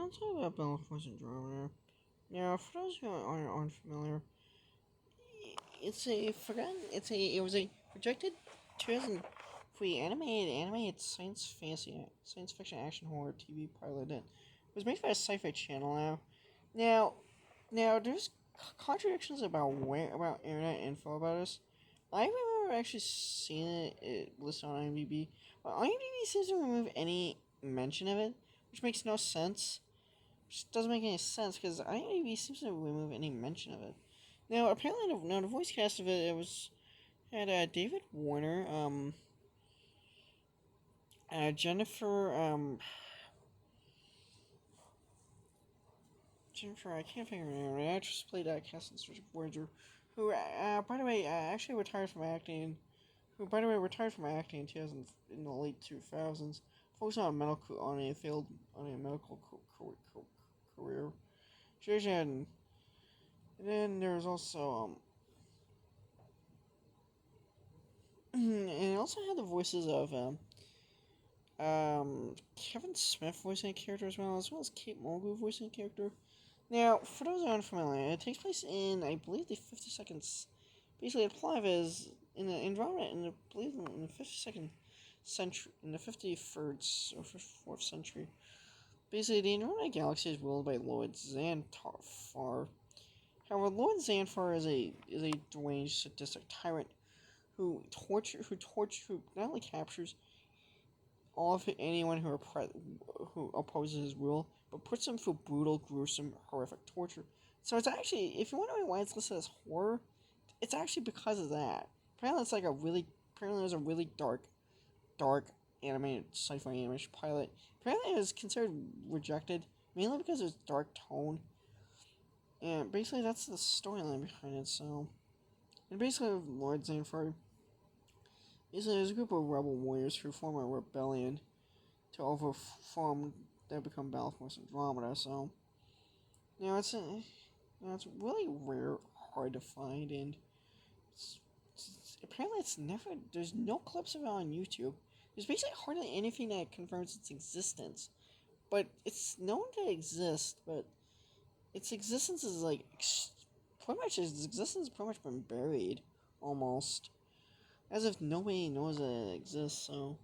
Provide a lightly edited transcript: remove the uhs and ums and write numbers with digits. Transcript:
I'll talk about Bellaforce Andromeda. Now, for those who are unfamiliar, it was a projected 2003 animated science fiction action horror TV pilot that was made by a sci-fi channel now there's contradictions about internet info about this. I remember actually seeing it listed on IMDb, but IMDb seems to remove any mention of it, which makes no sense. Which doesn't make any sense because IMDb seems to remove any mention of it. Now, apparently, the voice cast of it had David Warner, Jennifer, I can't think of her name. The actress played Cassie Voyager, who, by the way, actually retired from acting. Who, by the way, retired from acting in the late 2000s, focused on a medical career. She actually had, and then there was also and it also had the voices of Kevin Smith voicing a character as well as Kate Mulgrew voicing a character. Now, for those who are unfamiliar, it takes place in, I believe, the 52nd. Basically, it applies in the environment in the 52nd century, in the 53rd or 54th century. Basically, the Andromeda Galaxy is ruled by Lord Xanthar. However, Lord Xanthar is a deranged, sadistic tyrant who not only captures all of anyone who opposes his rule, but puts them through brutal, gruesome, horrific torture. So it's actually, if you're wondering why it's listed as horror, it's actually because of that. Apparently, it was a really dark animated sci-fi animation pilot. Apparently, it was considered rejected mainly because of its dark tone. And basically, that's the storyline behind it. So, and basically, Lord Xanthar there's a group of rebel warriors who form a rebellion to become Bellaforce Andromeda. So, it's really rare, hard to find, and apparently there's no clips of it on YouTube. There's basically hardly anything that confirms its existence, but it's known to exist. But its existence is its existence has pretty much been buried, almost, as if nobody knows that it exists. So,